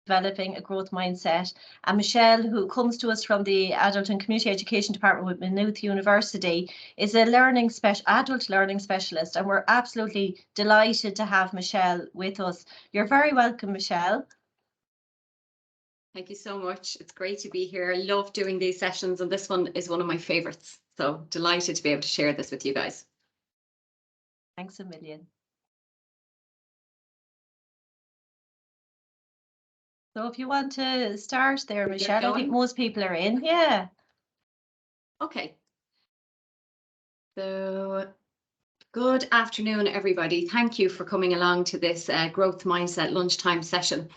developing a growth mindset. And Michelle, who comes to us from the Adult and Community Education Department with Maynooth University, is a adult learning specialist, and we're absolutely delighted to have Michelle with us. You're very welcome, Michelle. Thank you so much. It's great to be here. I love doing these sessions, and this one is one of my favorites. So delighted to be able to share this with you guys. Thanks a million. So if you want to start there, Michelle, I think most people are in. Yeah. Okay. So good afternoon, everybody. Thank you for coming along to this growth mindset lunchtime session.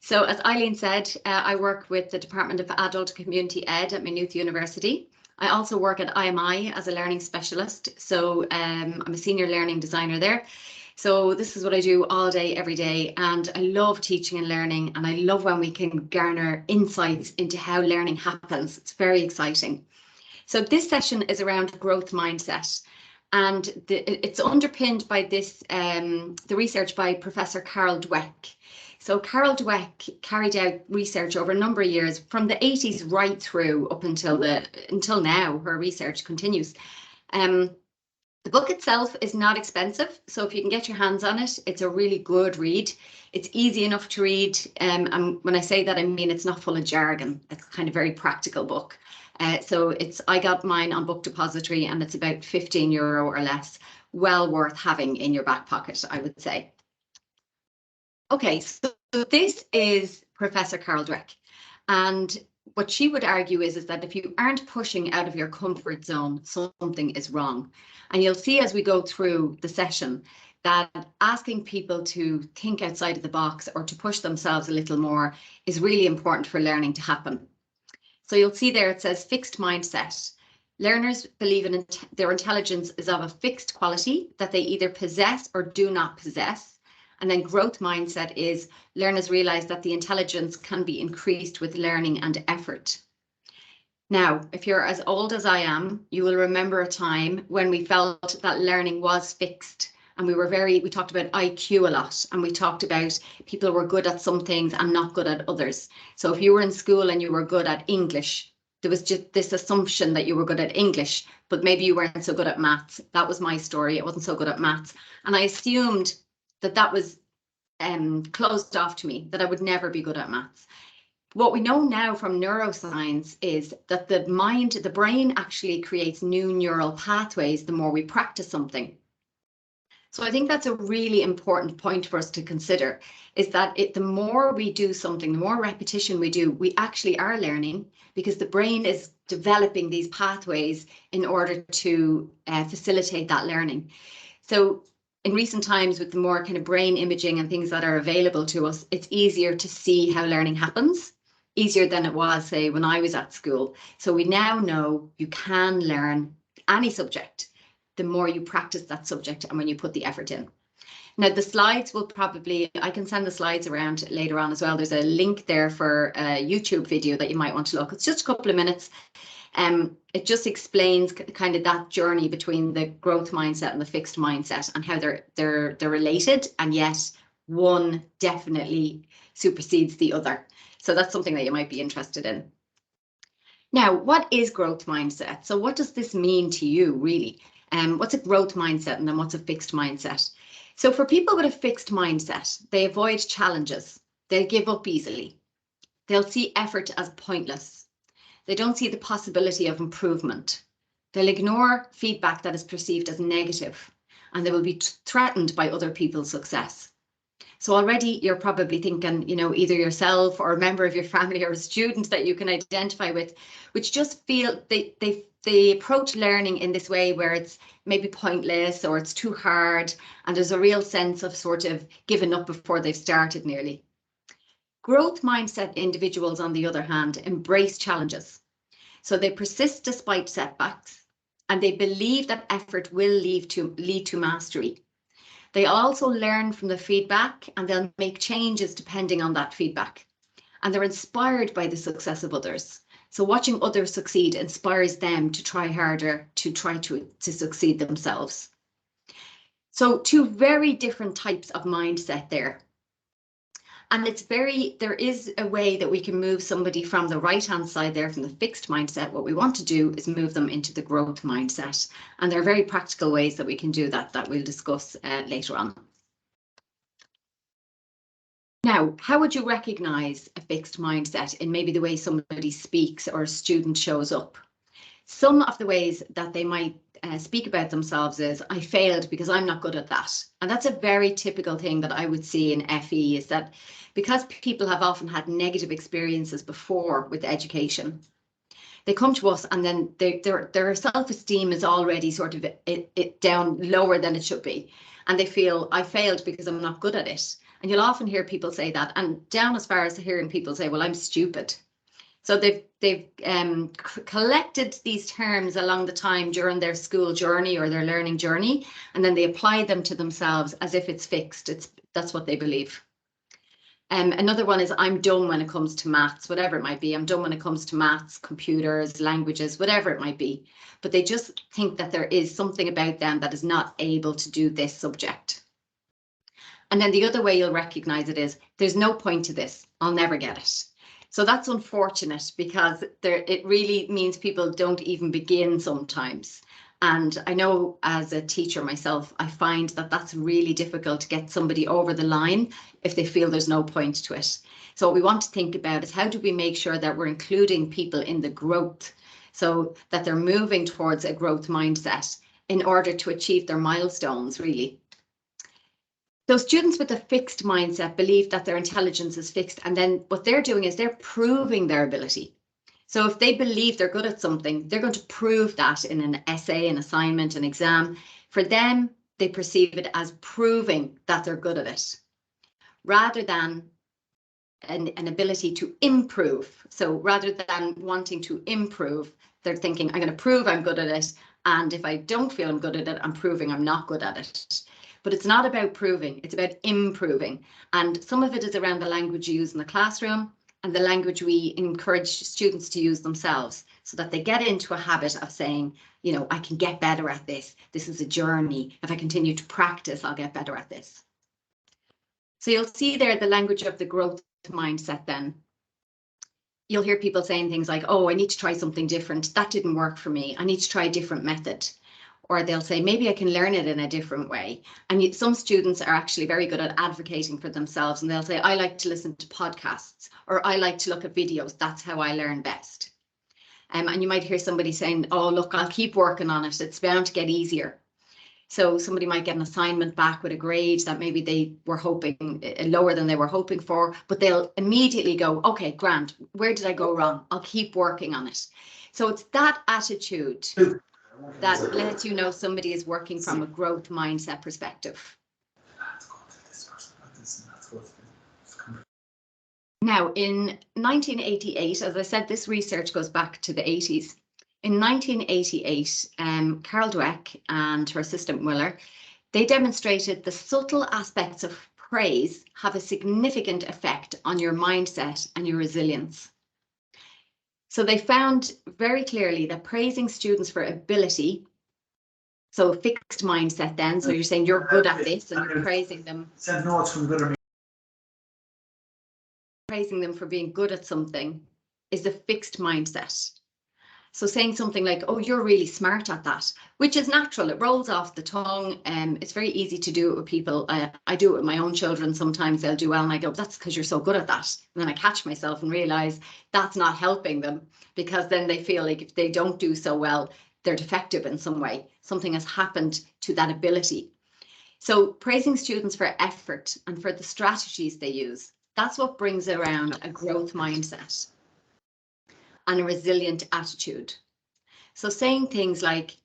So as Eileen said, I work with the Department of Adult Community Ed at Maynooth University. I also work at IMI as a learning specialist. So I'm a senior learning designer there. So this is what I do all day, every day. And I love teaching and learning. And I love when we can garner insights into how learning happens. It's very exciting. So this session is around growth mindset. And it's underpinned by this, the research by Professor Carol Dweck. So Carol Dweck carried out research over a number of years, from the 80s right through up until now. Her research continues. The book itself is not expensive, so if you can get your hands on it, it's a really good read. It's easy enough to read, and when I say that, I mean it's not full of jargon. It's kind of very practical book. So I got mine on Book Depository, and it's about €15 or less. Well worth having in your back pocket, I would say. Okay, so this is Professor Carol Dweck, and what she would argue is that if you aren't pushing out of your comfort zone, something is wrong. And you'll see as we go through the session that asking people to think outside of the box or to push themselves a little more is really important for learning to happen. So you'll see there it says fixed mindset. Learners believe their intelligence is of a fixed quality that they either possess or do not possess. And then growth mindset is learners realize that the intelligence can be increased with learning and effort. Now, if you're as old as I am, you will remember a time when we felt that learning was fixed, and we talked about IQ a lot, and we talked about people were good at some things and not good at others. So if you were in school and you were good at English, there was just this assumption that you were good at English, but maybe you weren't so good at maths. That was my story. I wasn't so good at maths, and I assumed that was closed off to me, that I would never be good at maths. What we know now from neuroscience is that the brain actually creates new neural pathways the more we practice something. So I think that's a really important point for us to consider, is that the more we do something, the more repetition we do, we actually are learning, because the brain is developing these pathways in order to facilitate that learning. So in recent times, with the more kind of brain imaging and things that are available to us, it's easier to see how learning happens, easier than it was, say, when I was at school. So we now know you can learn any subject the more you practice that subject and when you put the effort in. Now, the slides will I can send the slides around later on as well. There's a link there for a YouTube video that you might want to look. It's just a couple of minutes. It just explains kind of that journey between the growth mindset and the fixed mindset, and how they're related, and yet one definitely supersedes the other. So that's something that you might be interested in. Now, what is growth mindset? So what does this mean to you, really? What's a growth mindset, and then what's a fixed mindset? So for people with a fixed mindset, they avoid challenges. They'll give up easily. They'll see effort as pointless. They don't see the possibility of improvement. They'll ignore feedback that is perceived as negative, and they will be threatened by other people's success. So already you're probably thinking, either yourself or a member of your family or a student that you can identify with, which just feel they approach learning in this way where it's maybe pointless or it's too hard, and there's a real sense of sort of giving up before they've started nearly. Growth mindset individuals, on the other hand, embrace challenges. So they persist despite setbacks, and they believe that effort will lead to mastery. They also learn from the feedback, and they'll make changes depending on that feedback. And they're inspired by the success of others. So watching others succeed inspires them to try harder, to try to succeed themselves. So two very different types of mindset there. And there is a way that we can move somebody from the right-hand side there, from the fixed mindset. What we want to do is move them into the growth mindset. And there are very practical ways that we can do that we'll discuss later on. Now, how would you recognize a fixed mindset in maybe the way somebody speaks or a student shows up? Some of the ways that they might speak about themselves is, I failed because I'm not good at that. And that's a very typical thing that I would see in FE, is that because people have often had negative experiences before with education, they come to us and then their self-esteem is already sort of it down lower than it should be. And they feel, I failed because I'm not good at it. And you'll often hear people say that, and down as far as hearing people say, well, I'm stupid. So they've collected these terms along the time during their school journey or their learning journey, and then they apply them to themselves as if it's fixed. That's what they believe. Another one is, I'm dumb when it comes to maths, whatever it might be. I'm dumb when it comes to maths, computers, languages, whatever it might be. But they just think that there is something about them that is not able to do this subject. And then the other way you'll recognize it is, there's no point to this. I'll never get it. So that's unfortunate, because it really means people don't even begin sometimes. And I know as a teacher myself, I find that that's really difficult to get somebody over the line if they feel there's no point to it. So what we want to think about is, how do we make sure that we're including people in the growth, so that they're moving towards a growth mindset in order to achieve their milestones, really. So students with a fixed mindset believe that their intelligence is fixed, and then what they're doing is they're proving their ability. So if they believe they're good at something, they're going to prove that in an essay, an assignment, an exam. For them, they perceive it as proving that they're good at it, rather than an ability to improve. So rather than wanting to improve, they're thinking, I'm going to prove I'm good at it. And if I don't feel I'm good at it, I'm proving I'm not good at it. But it's not about proving, it's about improving. And some of it is around the language you use in the classroom and the language we encourage students to use themselves, so that they get into a habit of saying, you know, I can get better at this. This is a journey. If I continue to practice, I'll get better at this. So you'll see there the language of the growth mindset then. You'll hear people saying things like, oh, I need to try something different. That didn't work for me. I need to try a different method. Or they'll say, maybe I can learn it in a different way. And some students are actually very good at advocating for themselves. And they'll say, I like to listen to podcasts, or I like to look at videos. That's how I learn best. And you might hear somebody saying, oh, look, I'll keep working on it. It's bound to get easier. So somebody might get an assignment back with a grade that maybe they were hoping lower than they were hoping for, but they'll immediately go, okay, grand, where did I go wrong? I'll keep working on it. So it's that attitude that lets you know somebody is working from a growth mindset perspective. Now, in 1988, as I said, this research goes back to the 80s. In 1988, Carol Dweck and her assistant Muller, they demonstrated the subtle aspects of praise have a significant effect on your mindset and your resilience. So they found very clearly that praising students for ability, so fixed mindset then, so you're saying you're good at this and you're praising them. Praising them for being good at something is a fixed mindset. So saying something like, oh, you're really smart at that, which is natural. It rolls off the tongue. It's very easy to do it with people. I do it with my own children. Sometimes they'll do well and I go, that's because you're so good at that. And then I catch myself and realize that's not helping them, because then they feel like if they don't do so well, they're defective in some way. Something has happened to that ability. So praising students for effort and for the strategies they use, that's what brings around a growth mindset and a resilient attitude. So saying things like,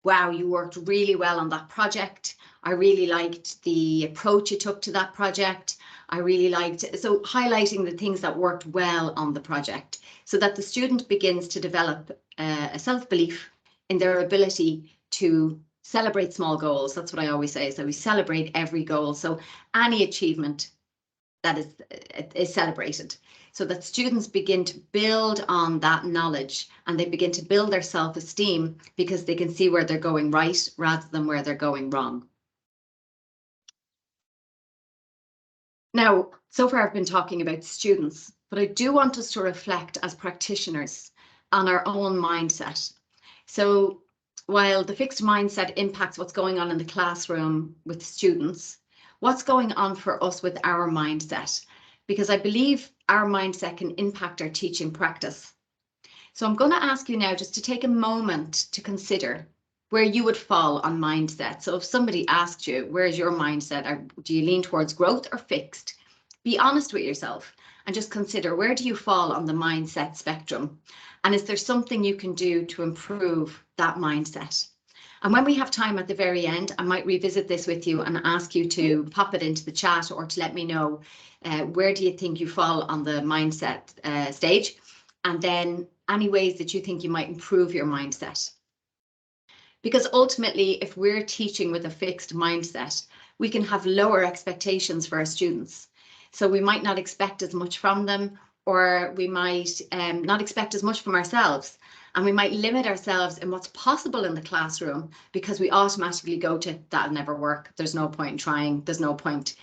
wow, you worked really well on that project. I really liked the approach you took to that project. I really liked, so highlighting the things that worked well on the project, so that the student begins to develop a self-belief in their ability to celebrate small goals. That's what I always say, is that we celebrate every goal. So any achievement that is celebrated, so that students begin to build on that knowledge and they begin to build their self-esteem, because they can see where they're going right rather than where they're going wrong. Now, So far I've been talking about students, but I do want us to reflect as practitioners on our own mindset. So while the fixed mindset impacts what's going on in the classroom with students, what's going on for us with our mindset? Because I believe our mindset can impact our teaching practice. So I'm going to ask you now just to take a moment to consider where you would fall on mindset. So if somebody asked you, where's your mindset? Or do you lean towards growth or fixed? Be honest with yourself and just consider, where do you fall on the mindset spectrum? And is there something you can do to improve that mindset? And when we have time at the very end, I might revisit this with you and ask you to pop it into the chat or to let me know where do you think you fall on the mindset stage, and then any ways that you think you might improve your mindset. Because ultimately, if we're teaching with a fixed mindset, we can have lower expectations for our students. So we might not expect as much from them, or we might not expect as much from ourselves. And we might limit ourselves in what's possible in the classroom because we automatically go to, that'll never work. There's no point in trying. There's no point.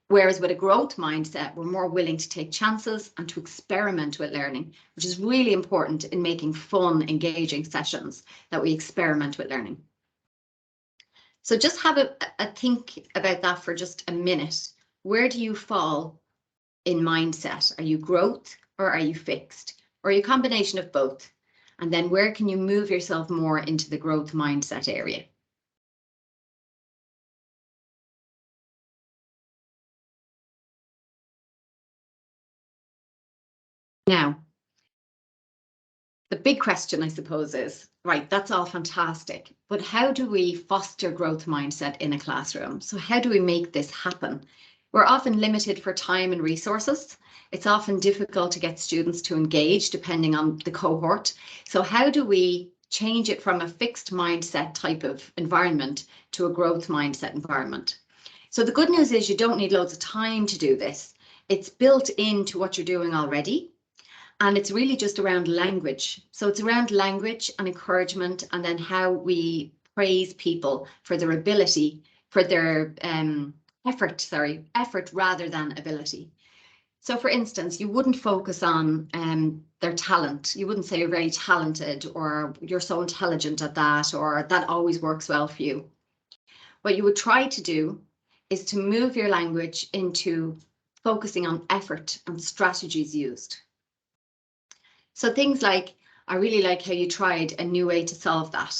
Whereas with a growth mindset, we're more willing to take chances and to experiment with learning, which is really important in making fun, engaging sessions that we experiment with learning. So just have a think about that for just a minute. Where do you fall in mindset? Are you growth or are you fixed? Or are you a combination of both? And then where can you move yourself more into the growth mindset area? Now, the big question, I suppose, is, right, that's all fantastic, but how do we foster growth mindset in a classroom? So how do we make this happen? We're often limited for time and resources. It's often difficult to get students to engage depending on the cohort. So how do we change it from a fixed mindset type of environment to a growth mindset environment? So the good news is you don't need loads of time to do this. It's built into what you're doing already. And it's really just around language. So it's around language and encouragement, and then how we praise people for their ability, for their effort rather than ability. So for instance, you wouldn't focus on their talent. You wouldn't say you're very talented or you're so intelligent at that, or that always works well for you. What you would try to do is to move your language into focusing on effort and strategies used. So things like, I really like how you tried a new way to solve that.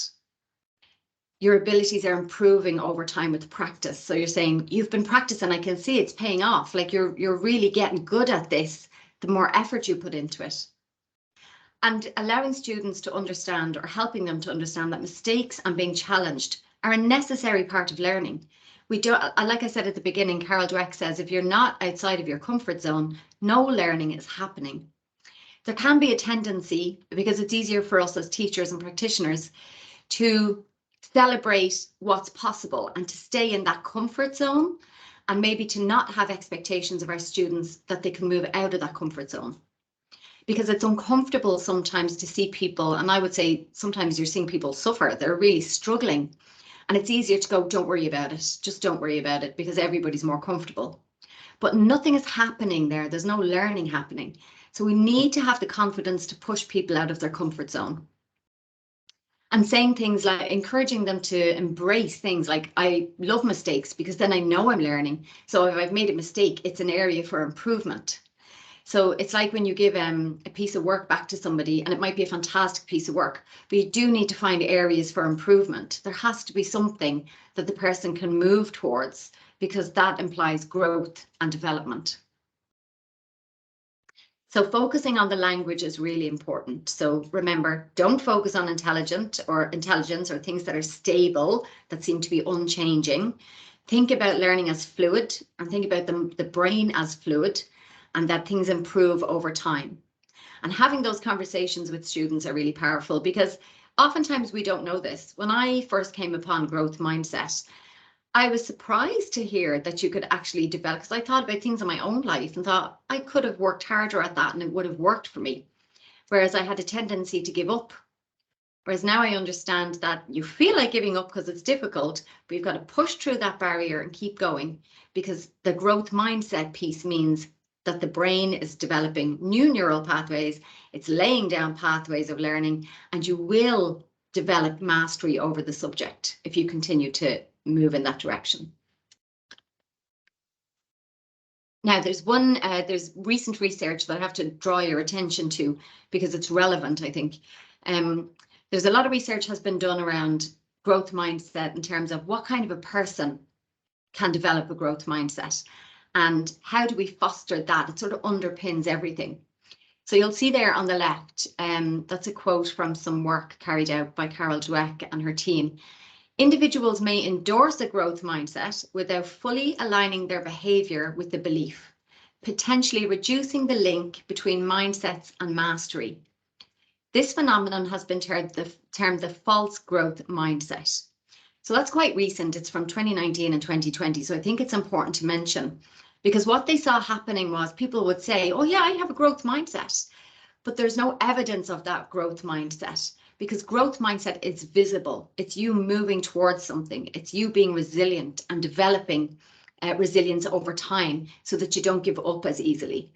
Your abilities are improving over time with practice. So you're saying, you've been practicing, I can see it's paying off. Like you're really getting good at this, the more effort you put into it. And allowing students to understand, or helping them to understand, that mistakes and being challenged are a necessary part of learning. We do, like I said at the beginning, Carol Dweck says, if you're not outside of your comfort zone, no learning is happening. There can be a tendency, because it's easier for us as teachers and practitioners, to celebrate what's possible and to stay in that comfort zone, and maybe to not have expectations of our students that they can move out of that comfort zone. Because it's uncomfortable sometimes to see people, and I would say sometimes you're seeing people suffer, they're really struggling. And it's easier to go, don't worry about it, just don't worry about it, because everybody's more comfortable. But nothing is happening there, there's no learning happening. So we need to have the confidence to push people out of their comfort zone. And saying things like, encouraging them to embrace things like, I love mistakes because then I know I'm learning. So if I've made a mistake, it's an area for improvement. So it's like when you give a piece of work back to somebody, and it might be a fantastic piece of work, but you do need to find areas for improvement. There has to be something that the person can move towards, because that implies growth and development. So focusing on the language is really important. So remember, don't focus on intelligence or things that are stable, that seem to be unchanging. Think about learning as fluid, and think about the brain as fluid, and that things improve over time. And having those conversations with students are really powerful, because oftentimes we don't know this. When I first came upon growth mindset, I was surprised to hear that you could actually develop, because I thought about things in my own life and thought I could have worked harder at that and it would have worked for me. Whereas I had a tendency to give up. Whereas now I understand that you feel like giving up because it's difficult, but you've got to push through that barrier and keep going, because the growth mindset piece means that the brain is developing new neural pathways, it's laying down pathways of learning, and you will develop mastery over the subject if you continue to move in that direction. Now, there's recent research that I have to draw your attention to because it's relevant, I think. There's a lot of research has been done around growth mindset in terms of what kind of a person can develop a growth mindset and how do we foster that? It sort of underpins everything. So you'll see there on the left, that's a quote from some work carried out by Carol Dweck and her team. Individuals may endorse a growth mindset without fully aligning their behavior with the belief, potentially reducing the link between mindsets and mastery. This phenomenon has been termed the false growth mindset. So that's quite recent. It's from 2019 and 2020. So I think it's important to mention, because what they saw happening was people would say, oh yeah, I have a growth mindset, but there's no evidence of that growth mindset. Because growth mindset is visible. It's you moving towards something. It's you being resilient and developing resilience over time so that you don't give up as easily.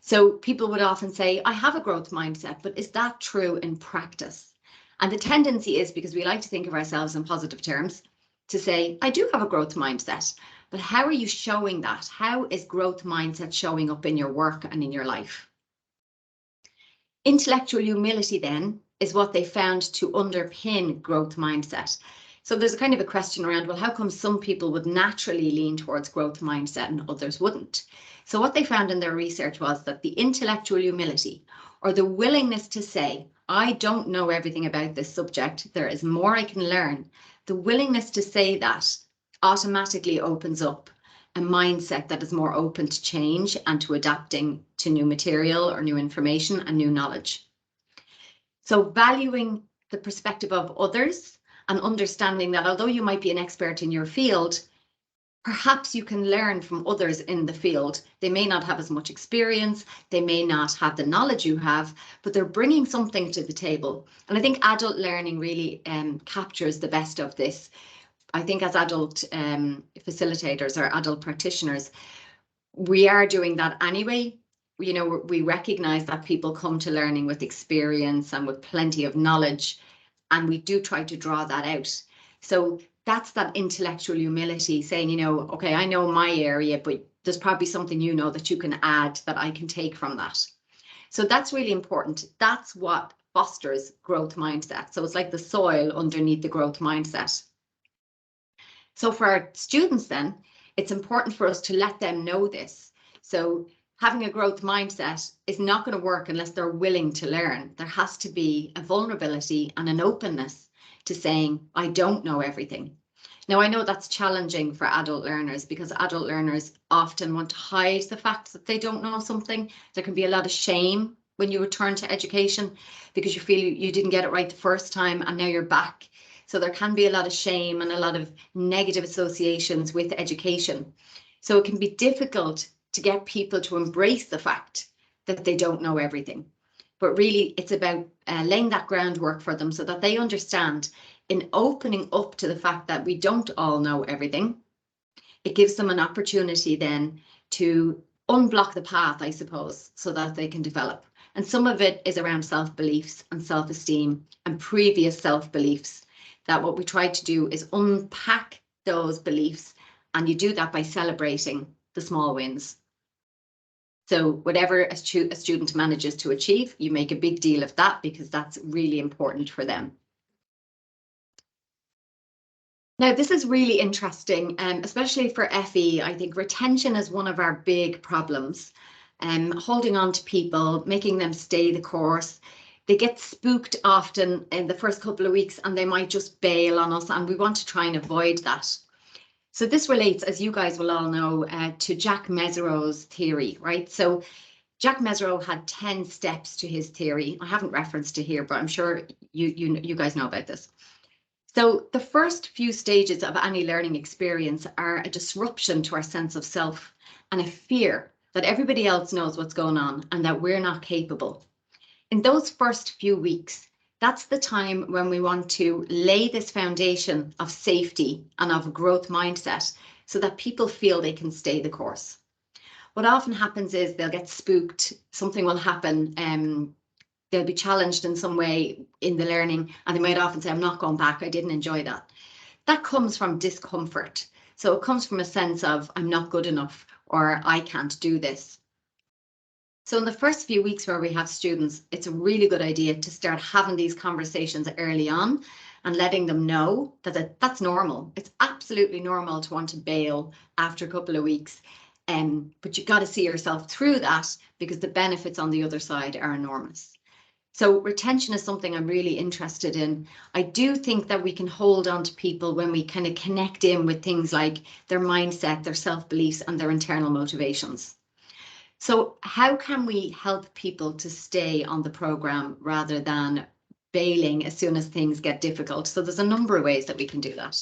So people would often say, I have a growth mindset, but is that true in practice? And the tendency is, because we like to think of ourselves in positive terms, to say, I do have a growth mindset, but how are you showing that? How is growth mindset showing up in your work and in your life? Intellectual humility then is what they found to underpin growth mindset. So there's a kind of a question around, well, how come some people would naturally lean towards growth mindset and others wouldn't? So what they found in their research was that the intellectual humility, or the willingness to say, I don't know everything about this subject, there is more I can learn, the willingness to say that automatically opens up a mindset that is more open to change and to adapting to new material or new information and new knowledge. So valuing the perspective of others and understanding that although you might be an expert in your field, perhaps you can learn from others in the field. They may not have as much experience, they may not have the knowledge you have, but they're bringing something to the table. And I think adult learning really captures the best of this. I think as adult facilitators or adult practitioners, we are doing that anyway. You know, we recognize that people come to learning with experience and with plenty of knowledge, and we do try to draw that out. So that's that intellectual humility, saying, you know, okay, I know my area, but there's probably something you know that you can add that I can take from that. So that's really important. That's what fosters growth mindset. So it's like the soil underneath the growth mindset. So for our students then, it's important for us to let them know this. So having a growth mindset is not going to work unless they're willing to learn. There has to be a vulnerability and an openness to saying, I don't know everything. Now, I know that's challenging for adult learners because adult learners often want to hide the fact that they don't know something. There can be a lot of shame when you return to education because you feel you didn't get it right the first time and now you're back. So there can be a lot of shame and a lot of negative associations with education. So it can be difficult to get people to embrace the fact that they don't know everything. But really, it's about laying that groundwork for them so that they understand in opening up to the fact that we don't all know everything. It gives them an opportunity then to unblock the path, I suppose, so that they can develop. And some of it is around self-beliefs and self-esteem and previous self-beliefs, that what we try to do is unpack those beliefs, and you do that by celebrating the small wins. So whatever a student manages to achieve, you make a big deal of that because that's really important for them. Now, this is really interesting, especially for FE. I think retention is one of our big problems. Holding on to people, making them stay the course. They get spooked often in the first couple of weeks and they might just bail on us, and we want to try and avoid that. So this relates, as you guys will all know, to Jack Mezirow's theory, right? So Jack Mezirow had 10 steps to his theory. I haven't referenced it here, but I'm sure you guys know about this. So the first few stages of any learning experience are a disruption to our sense of self and a fear that everybody else knows what's going on and that we're not capable. In those first few weeks, that's the time when we want to lay this foundation of safety and of growth mindset so that people feel they can stay the course. what often happens is they'll get spooked, something will happen, they'll be challenged in some way in the learning, and they might often say, I'm not going back, I didn't enjoy that. That comes from discomfort. So it comes from a sense of I'm not good enough, or I can't do this. So in the first few weeks where we have students, it's a really good idea to start having these conversations early on and letting them know that that's normal. It's absolutely normal to want to bail after a couple of weeks. But you've got to see yourself through that, because the benefits on the other side are enormous. So retention is something I'm really interested in. I do think that we can hold on to people when we kind of connect in with things like their mindset, their self-beliefs, and their internal motivations. So how can we help people to stay on the programme rather than bailing as soon as things get difficult? So there's a number of ways that we can do that.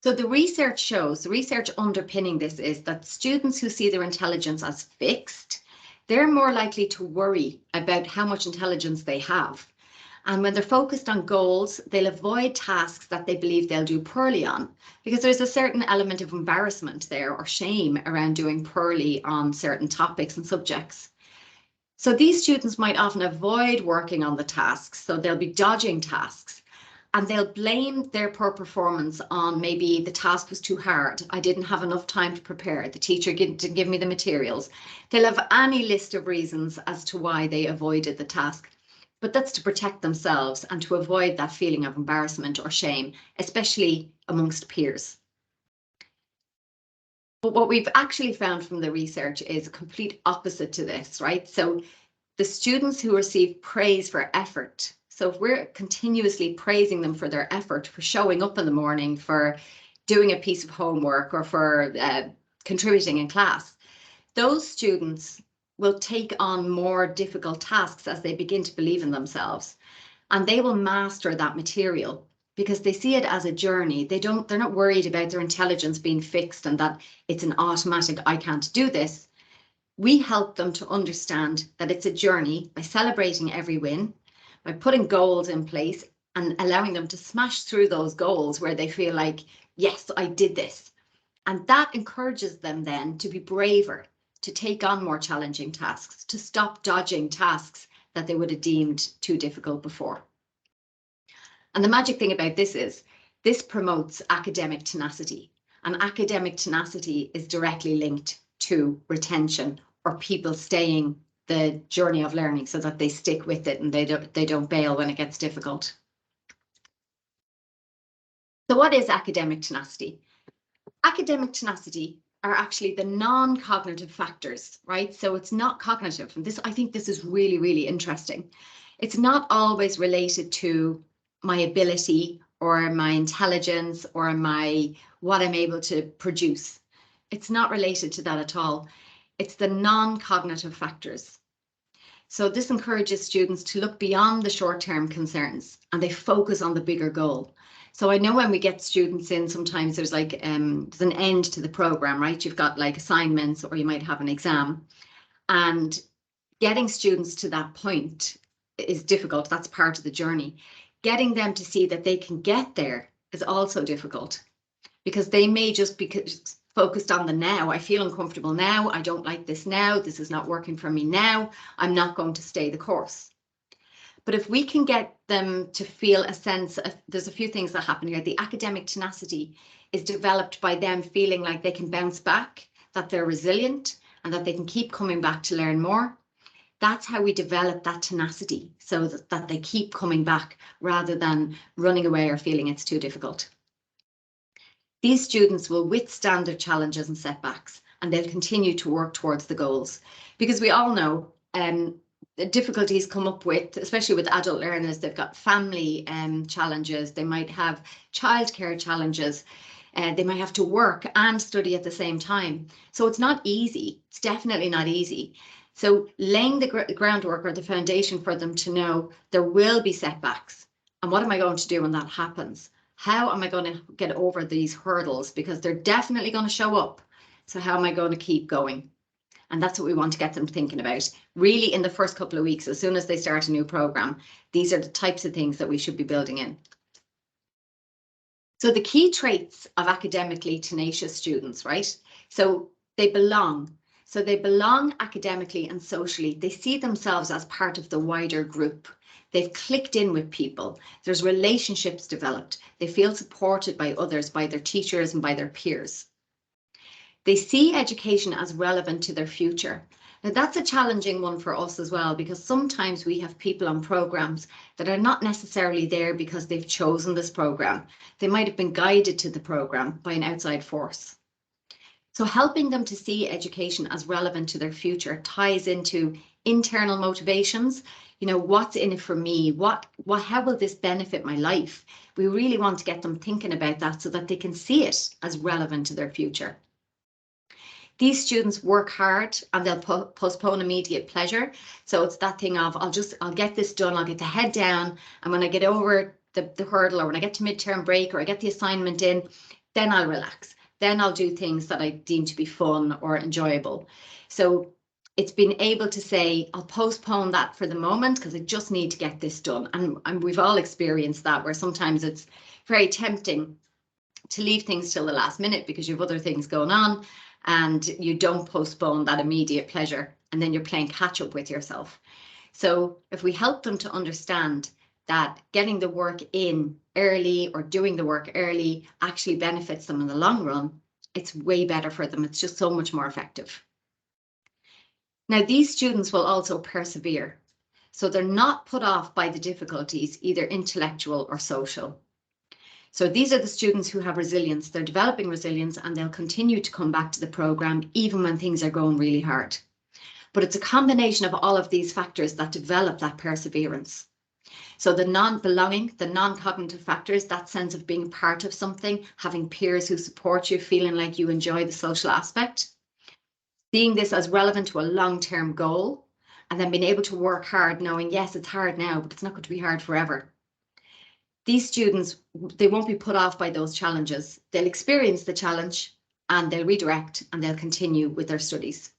So the research underpinning this is that students who see their intelligence as fixed, they're more likely to worry about how much intelligence they have. And when they're focused on goals, they'll avoid tasks that they believe they'll do poorly on, because there's a certain element of embarrassment there or shame around doing poorly on certain topics and subjects. So these students might often avoid working on the tasks, so they'll be dodging tasks, and they'll blame their poor performance on maybe the task was too hard, I didn't have enough time to prepare, the teacher didn't give me the materials. They'll have any list of reasons as to why they avoided the task. But that's to protect themselves and to avoid that feeling of embarrassment or shame, especially amongst peers. But what we've actually found from the research is a complete opposite to this, right? So the students who receive praise for effort, so if we're continuously praising them for their effort, for showing up in the morning, for doing a piece of homework, or for contributing in class, those students will take on more difficult tasks as they begin to believe in themselves, and they will master that material because they see it as a journey. They're not worried about their intelligence being fixed and that it's an automatic, I can't do this. We help them to understand that it's a journey by celebrating every win, by putting goals in place and allowing them to smash through those goals where they feel like, yes, I did this. And that encourages them then to be braver, to take on more challenging tasks, to stop dodging tasks that they would have deemed too difficult before. And the magic thing about this is this promotes academic tenacity, and academic tenacity is directly linked to retention, or people staying the journey of learning so that they stick with it and they don't bail when it gets difficult. So what is academic tenacity? Academic tenacity are actually the non-cognitive factors, right? So it's not cognitive. And I think this is really, really interesting. It's not always related to my ability or my intelligence or what I'm able to produce. It's not related to that at all. It's the non-cognitive factors. So this encourages students to look beyond the short-term concerns and they focus on the bigger goal. So I know when we get students in, sometimes there's like there's an end to the program, right? You've got like assignments, or you might have an exam, and getting students to that point is difficult. That's part of the journey. Getting them to see that they can get there is also difficult, because they may just be focused on the now. I feel uncomfortable now. I don't like this now. This is not working for me now. I'm not going to stay the course. But if we can get them to feel a sense of, there's a few things that happen here. The academic tenacity is developed by them feeling like they can bounce back, that they're resilient, and that they can keep coming back to learn more. That's how we develop that tenacity, so that they keep coming back rather than running away or feeling it's too difficult. These students will withstand their challenges and setbacks, and they'll continue to work towards the goals, because we all know the difficulties come up with, especially with adult learners, they've got family challenges, they might have childcare challenges, they might have to work and study at the same time. So it's not easy. It's definitely not easy. So laying the groundwork or the foundation for them to know there will be setbacks. And what am I going to do when that happens? How am I going to get over these hurdles? Because they're definitely going to show up. So how am I going to keep going? And that's what we want to get them thinking about. Really, in the first couple of weeks, as soon as they start a new program, these are the types of things that we should be building in. So the key traits of academically tenacious students, right? So They belong. So they belong academically and socially. They see themselves as part of the wider group. They've clicked in with people. There's relationships developed. They feel supported by others, by their teachers and by their peers. They see education as relevant to their future. Now that's a challenging one for us as well, because sometimes we have people on programs that are not necessarily there because they've chosen this program. They might have been guided to the program by an outside force. So helping them to see education as relevant to their future ties into internal motivations. You know, what's in it for me? How will this benefit my life? We really want to get them thinking about that so that they can see it as relevant to their future. These students work hard and they'll postpone immediate pleasure. So it's that thing of, I'll get this done, I'll get the head down, and when I get over the hurdle, or when I get to midterm break, or I get the assignment in, then I'll relax. Then I'll do things that I deem to be fun or enjoyable. So it's been able to say, I'll postpone that for the moment because I just need to get this done. And we've all experienced that, where sometimes it's very tempting to leave things till the last minute because you have other things going on and you don't postpone that immediate pleasure, and then you're playing catch up with yourself. So if we help them to understand that getting the work in early or doing the work early actually benefits them in the long run, it's way better for them. It's just so much more effective. Now, these students will also persevere. So they're not put off by the difficulties, either intellectual or social. So these are the students who have resilience. They're developing resilience, and they'll continue to come back to the programme even when things are going really hard. But it's a combination of all of these factors that develop that perseverance. So the non-belonging, the non-cognitive factors, that sense of being part of something, having peers who support you, feeling like you enjoy the social aspect, seeing this as relevant to a long-term goal, and then being able to work hard, knowing, yes, it's hard now, but it's not going to be hard forever. These students, they won't be put off by those challenges. They'll experience the challenge and they'll redirect and they'll continue with their studies.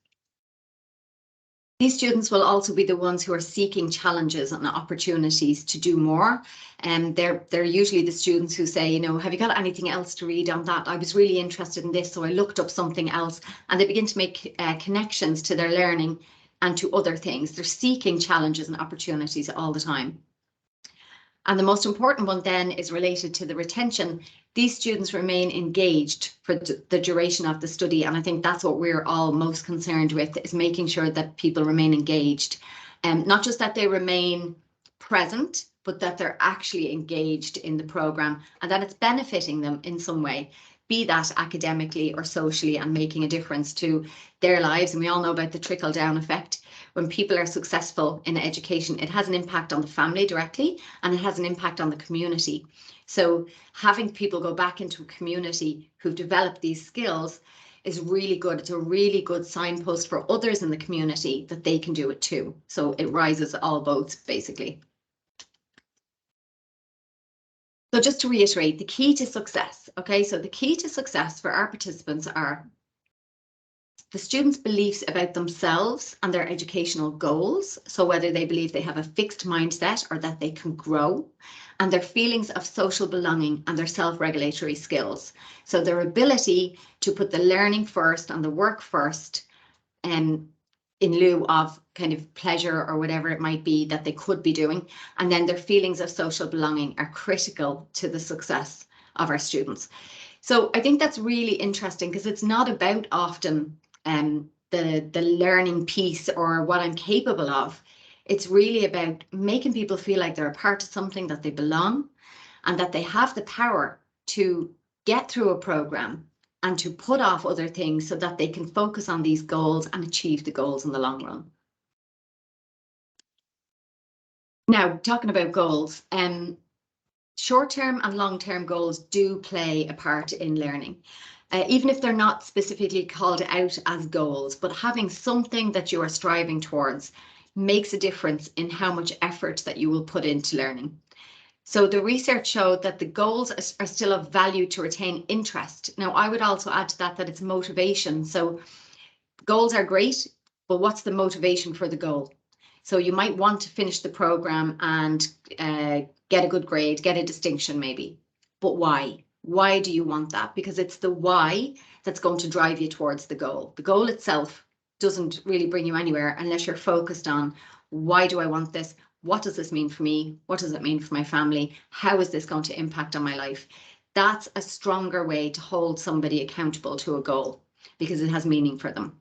These students will also be the ones who are seeking challenges and opportunities to do more. And they're usually the students who say, you know, have you got anything else to read on that? I was really interested in this, so I looked up something else. And they begin to make connections to their learning and to other things. They're seeking challenges and opportunities all the time. And the most important one then is related to the retention. These students remain engaged for the duration of the study. And I think that's what we're all most concerned with, is making sure that people remain engaged. And not just that they remain present, but that they're actually engaged in the programme and that it's benefiting them in some way, be that academically or socially, and making a difference to their lives. And we all know about the trickle-down effect. When people are successful in education, it has an impact on the family directly, and it has an impact on the community. So having people go back into a community who've developed these skills is really good. It's a really good signpost for others in the community that they can do it too. So it rises all boats, basically. So just to reiterate, the key to success, okay? So the key to success for our participants are the students' beliefs about themselves and their educational goals. So whether they believe they have a fixed mindset or that they can grow, and their feelings of social belonging and their self-regulatory skills. So their ability to put the learning first and the work first, in lieu of kind of pleasure or whatever it might be that they could be doing. And then their feelings of social belonging are critical to the success of our students. So I think that's really interesting, because it's not about often the learning piece or what I'm capable of. It's really about making people feel like they're a part of something, that they belong, and that they have the power to get through a program and to put off other things so that they can focus on these goals and achieve the goals in the long run. Now, talking about goals, short-term and long-term goals do play a part in learning. Even if they're not specifically called out as goals, but having something that you are striving towards makes a difference in how much effort that you will put into learning. So the research showed that the goals are still of value to retain interest. Now, I would also add to that it's motivation. So goals are great, but what's the motivation for the goal? So you might want to finish the program and get a good grade, get a distinction maybe, but why? Why do you want that? Because it's the why that's going to drive you towards the goal. The goal itself doesn't really bring you anywhere unless you're focused on, why do I want this? What does this mean for me? What does it mean for my family? How is this going to impact on my life? That's a stronger way to hold somebody accountable to a goal because it has meaning for them.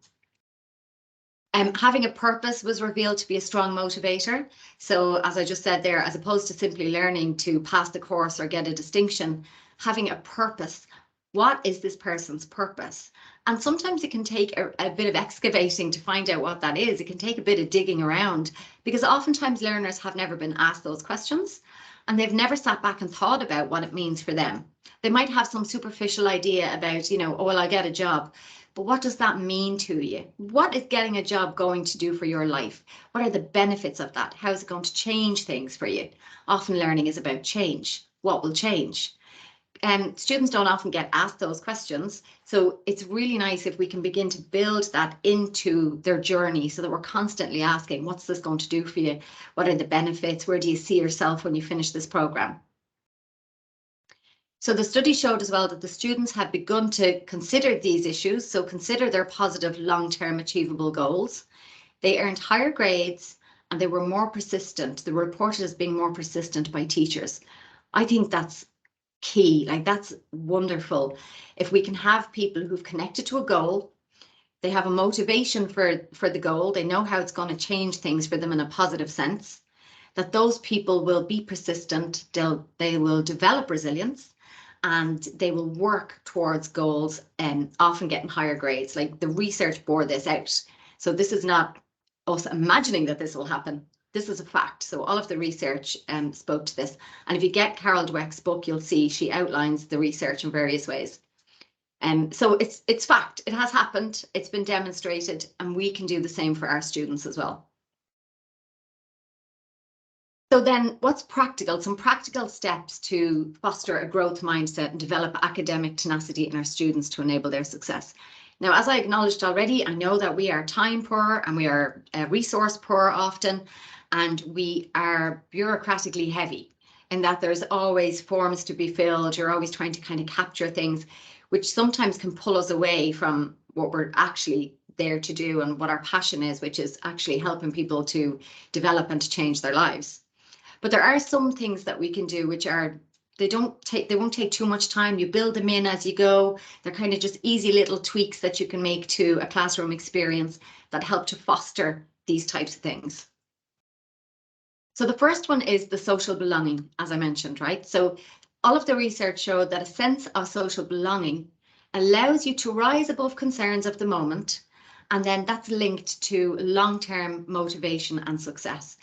Having a purpose was revealed to be a strong motivator. So as I just said there, as opposed to simply learning to pass the course or get a distinction, having a purpose. What is this person's purpose? And sometimes it can take a bit of excavating to find out what that is. It can take a bit of digging around because oftentimes learners have never been asked those questions and they've never sat back and thought about what it means for them. They might have some superficial idea about, oh, well, I'll get a job. But what does that mean to you? What is getting a job going to do for your life? What are the benefits of that? How is it going to change things for you? Often learning is about change. What will change? Students don't often get asked those questions. So it's really nice if we can begin to build that into their journey so that we're constantly asking, what's this going to do for you? What are the benefits? Where do you see yourself when you finish this program? So the study showed as well that the students had begun to consider these issues, so consider their positive long-term achievable goals. They earned higher grades and they were more persistent. They were reported as being more persistent by teachers. I think that's key, like that's wonderful. If we can have people who've connected to a goal, they have a motivation for the goal, they know how it's going to change things for them in a positive sense, that those people will be persistent, they will develop resilience, and they will work towards goals and often getting higher grades. Like the research bore this out. So this is not us imagining that this will happen. This is a fact. So all of the research spoke to this. And if you get Carol Dweck's book, you'll see she outlines the research in various ways. So it's fact. It has happened. It's been demonstrated, and we can do the same for our students as well. So then what's practical? Some practical steps to foster a growth mindset and develop academic tenacity in our students to enable their success. Now, as I acknowledged already, I know that we are time poor and we are resource poor often, and we are bureaucratically heavy in that there's always forms to be filled. You're always trying to kind of capture things, which sometimes can pull us away from what we're actually there to do and what our passion is, which is actually helping people to develop and to change their lives. But there are some things that we can do which are, they won't take too much time. You build them in as you go. They're kind of just easy little tweaks that you can make to a classroom experience that help to foster these types of things. So the first one is the social belonging, as I mentioned, right? So all of the research showed that a sense of social belonging allows you to rise above concerns of the moment, and then that's linked to long-term motivation and success.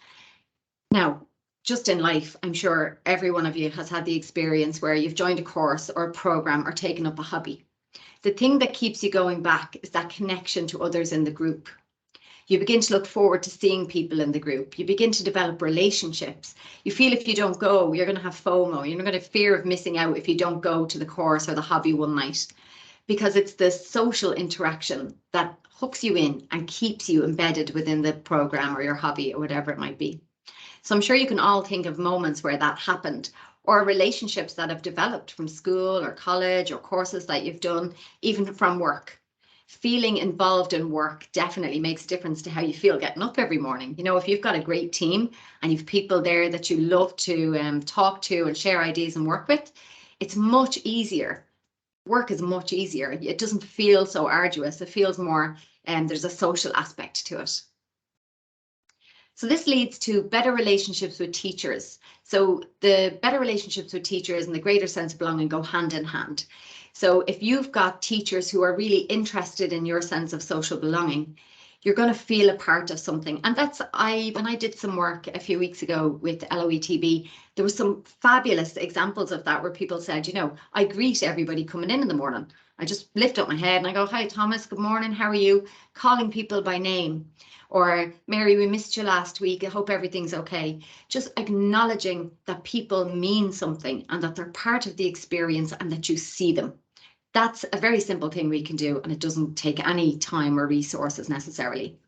Now, just in life, I'm sure every one of you has had the experience where you've joined a course or a program or taken up a hobby. The thing that keeps you going back is that connection to others in the group. You begin to look forward to seeing people in the group. You begin to develop relationships. You feel if you don't go, you're going to have FOMO. You're going to have fear of missing out if you don't go to the course or the hobby one night, because it's the social interaction that hooks you in and keeps you embedded within the program or your hobby or whatever it might be. So I'm sure you can all think of moments where that happened, or relationships that have developed from school or college or courses that you've done, even from work. Feeling involved in work definitely makes a difference to how you feel getting up every morning. If you've got a great team and you've people there that you love to talk to and share ideas and work with, it's much easier. Work is much easier. It doesn't feel so arduous. It feels more, there's a social aspect to it. So this leads to better relationships with teachers. So the better relationships with teachers and the greater sense of belonging go hand in hand. So if you've got teachers who are really interested in your sense of social belonging, you're going to feel a part of something. And when I did some work a few weeks ago with LOETB, there was some fabulous examples of that where people said, I greet everybody coming in the morning. I just lift up my head and I go, hi, Thomas, good morning, how are you? Calling people by name. Or, Mary, we missed you last week. I hope everything's okay. Just acknowledging that people mean something and that they're part of the experience and that you see them. That's a very simple thing we can do, and it doesn't take any time or resources necessarily.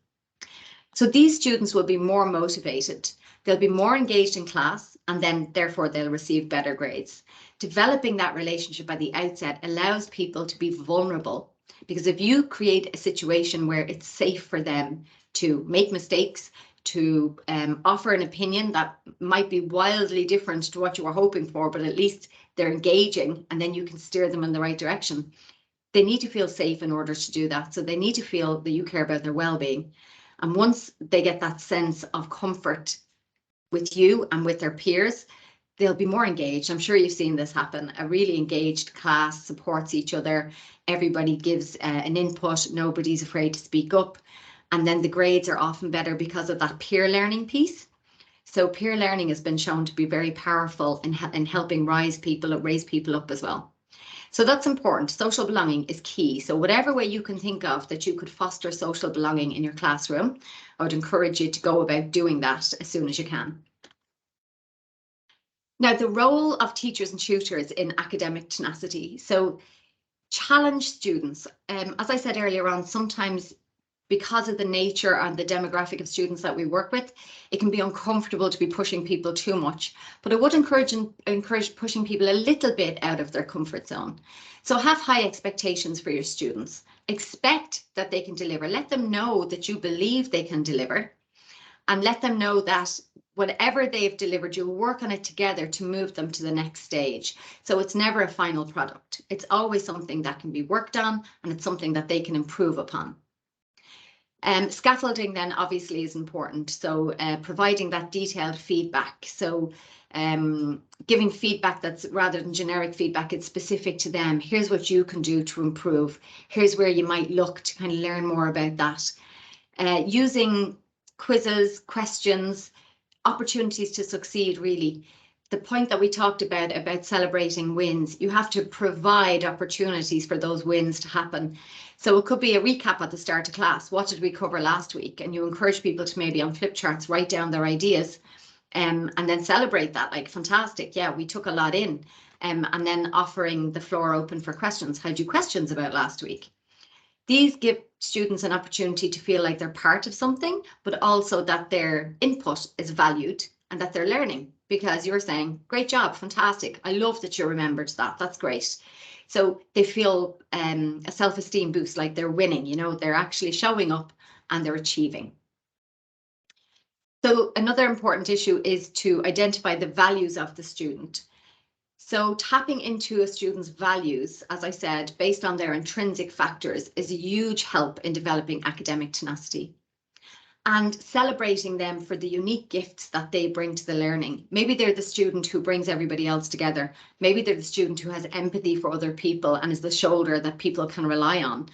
So these students will be more motivated. They'll be more engaged in class, and then therefore they'll receive better grades. Developing that relationship at the outset allows people to be vulnerable, because if you create a situation where it's safe for them to make mistakes, to offer an opinion that might be wildly different to what you were hoping for, but at least they're engaging, and then you can steer them in the right direction. They need to feel safe in order to do that. So they need to feel that you care about their well-being. And once they get that sense of comfort with you and with their peers, they'll be more engaged. I'm sure you've seen this happen. A really engaged class supports each other. Everybody gives an input. Nobody's afraid to speak up. And then the grades are often better because of that peer learning piece. So peer learning has been shown to be very powerful in helping raise people up as well. So that's important. Social belonging is key. So whatever way you can think of that you could foster social belonging in your classroom, I would encourage you to go about doing that as soon as you can. Now, the role of teachers and tutors in academic tenacity. So challenge students. As I said earlier on, sometimes because of the nature and the demographic of students that we work with, it can be uncomfortable to be pushing people too much. But I would encourage pushing people a little bit out of their comfort zone. So have high expectations for your students. Expect that they can deliver. Let them know that you believe they can deliver, and let them know that whatever they've delivered, you'll work on it together to move them to the next stage. So it's never a final product. It's always something that can be worked on, and it's something that they can improve upon. Scaffolding then obviously is important. So providing that detailed feedback. So giving feedback that's rather than generic feedback, it's specific to them. Here's what you can do to improve. Here's where you might look to kind of learn more about that. Using quizzes, questions, opportunities to succeed, really. The point that we talked about celebrating wins, you have to provide opportunities for those wins to happen. So it could be a recap at the start of class. What did we cover last week? And you encourage people to maybe on flip charts write down their ideas and then celebrate that, like, fantastic. Yeah, we took a lot in. And then offering the floor open for questions. Had you questions about last week? These give students an opportunity to feel like they're part of something, but also that their input is valued and that they're learning, because you're saying, great job, fantastic. I love that you remembered that. That's great. So they feel a self-esteem boost, like they're winning, you know, they're actually showing up and they're achieving. So another important issue is to identify the values of the student. So tapping into a student's values, as I said, based on their intrinsic factors, is a huge help in developing academic tenacity. And celebrating them for the unique gifts that they bring to the learning. Maybe they're the student who brings everybody else together. Maybe they're the student who has empathy for other people and is the shoulder that people can rely on.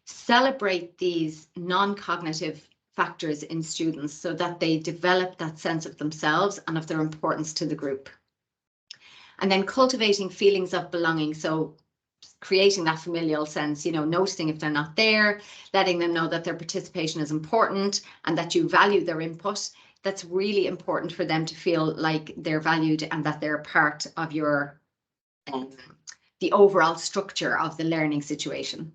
Celebrate these non-cognitive factors in students so that they develop that sense of themselves and of their importance to the group. And then cultivating feelings of belonging. So creating that familial sense, you know, noticing if they're not there, letting them know that their participation is important and that you value their input. That's really important for them to feel like they're valued and that they're part of your, the overall structure of the learning situation.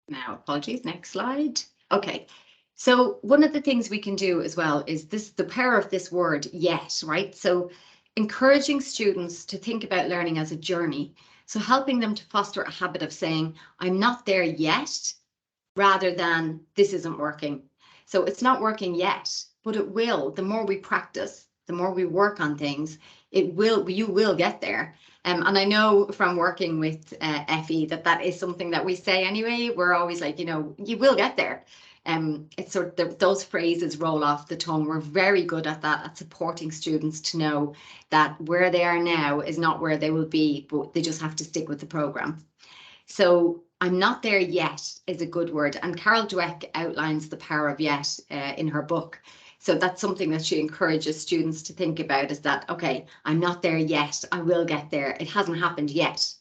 Now, apologies, next slide. Okay. So one of the things we can do as well is the power of this word yet, right? So encouraging students to think about learning as a journey. So helping them to foster a habit of saying, I'm not there yet, rather than this isn't working. So it's not working yet, but it will. The more we practice, the more we work on things, you will get there. And I know from working with Effie that is something that we say anyway. We're always like, you know, you will get there. It's sort of those phrases roll off the tongue. We're very good at that, at supporting students to know that where they are now is not where they will be, but they just have to stick with the program. So I'm not there yet is a good word. And Carol Dweck outlines the power of yet in her book. So that's something that she encourages students to think about, is that, okay, I'm not there yet, I will get there. It hasn't happened yet.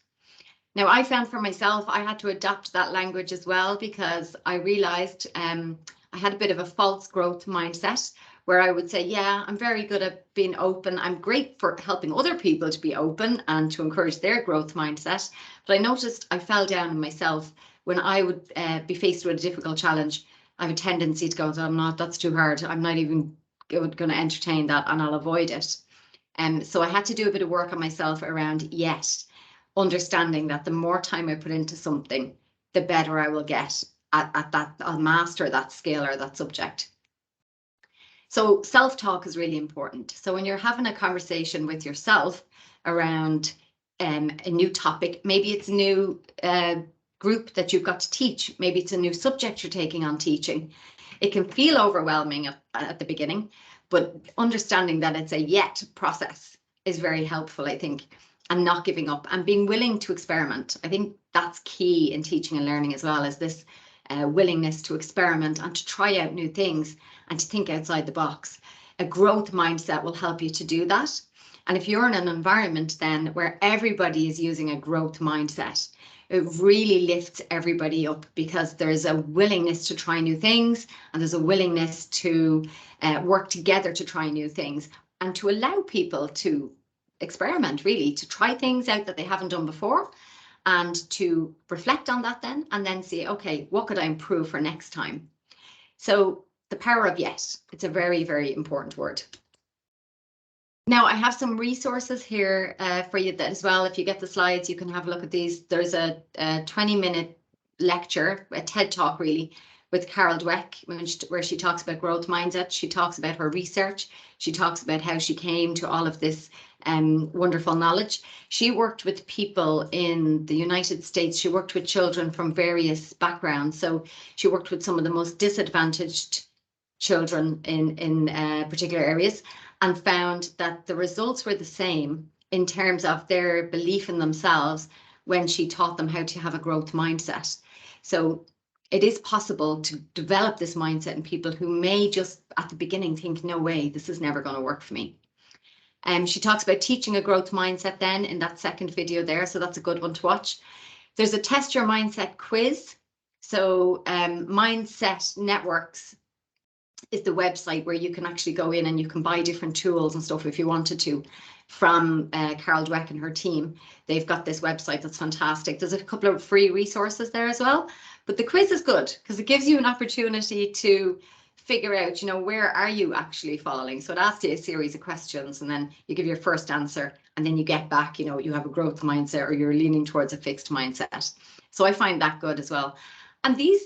Now, I found for myself, I had to adopt that language as well, because I realized I had a bit of a false growth mindset where I would say, yeah, I'm very good at being open. I'm great for helping other people to be open and to encourage their growth mindset. But I noticed I fell down in myself when I would be faced with a difficult challenge. I have a tendency to go, that's too hard. I'm not even going to entertain that, and I'll avoid it. So I had to do a bit of work on myself around, yes, understanding that the more time I put into something, the better I will get at that. I'll master that skill or that subject. So self-talk is really important. So when you're having a conversation with yourself around a new topic, maybe it's a new group that you've got to teach, maybe it's a new subject you're taking on teaching, it can feel overwhelming at the beginning, but understanding that it's a yet process is very helpful, I think, and not giving up and being willing to experiment. I think that's key in teaching and learning as well, as this willingness to experiment and to try out new things and to think outside the box. A growth mindset will help you to do that. And if you're in an environment then where everybody is using a growth mindset, it really lifts everybody up, because there's a willingness to try new things, and there's a willingness to work together to try new things, and to allow people to experiment, really, to try things out that they haven't done before, and to reflect on that then, and then say, okay, what could I improve for next time? So the power of yes, it's a very, very important word. Now, I have some resources here for you as well. If you get the slides, you can have a look at these. There's a 20-minute lecture, a TED Talk really, with Carol Dweck, where she talks about growth mindset. She talks about her research. She talks about how she came to all of this wonderful knowledge. She worked with people in the United States. She worked with children from various backgrounds. So she worked with some of the most disadvantaged children in particular areas, and found that the results were the same in terms of their belief in themselves when she taught them how to have a growth mindset. So it is possible to develop this mindset in people who may just at the beginning think, no way, this is never going to work for me. She talks about teaching a growth mindset then in that second video there, so that's a good one to watch. There's a test your mindset quiz. So Mindset Networks is the website where you can actually go in and you can buy different tools and stuff if you wanted to, from Carol Dweck and her team. They've got this website that's fantastic. There's a couple of free resources there as well, but the quiz is good because it gives you an opportunity to figure out, where are you actually falling? So it asks you a series of questions, and then you give your first answer, and then you get back, you have a growth mindset or you're leaning towards a fixed mindset. So I find that good as well. And these,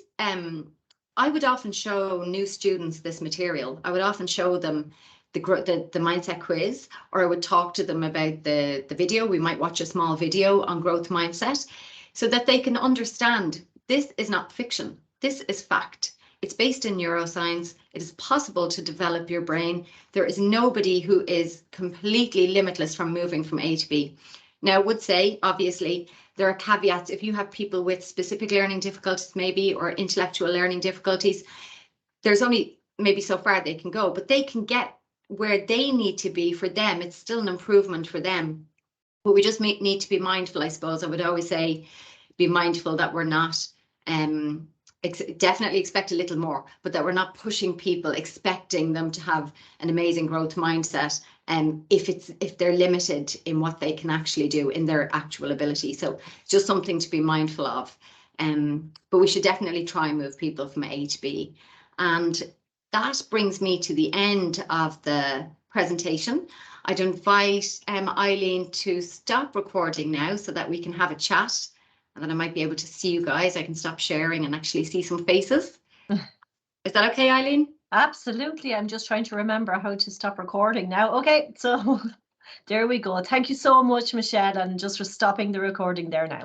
I would often show new students this material. I would often show them the mindset quiz, or I would talk to them about the video. We might watch a small video on growth mindset so that they can understand this is not fiction. This is fact. It's based in neuroscience. It is possible to develop your brain. There is nobody who is completely limitless from moving from A to B. Now, I would say, obviously, there are caveats. If you have people with specific learning difficulties, maybe, or intellectual learning difficulties, there's only maybe so far they can go, but they can get where they need to be for them. It's still an improvement for them. But we just need to be mindful, I suppose. I would always say, be mindful that we're not, definitely expect a little more, but that we're not pushing people, expecting them to have an amazing growth mindset, if they're limited in what they can actually do in their actual ability. So just something to be mindful of. But we should definitely try and move people from A to B. And that brings me to the end of the presentation. I'd invite Eileen to stop recording now so that we can have a chat, and then I might be able to see you guys. I can stop sharing and actually see some faces. Is that okay, Eileen? Absolutely. I'm just trying to remember how to stop recording now. Okay, so there we go. Thank you so much, Michelle, and just for stopping the recording there now.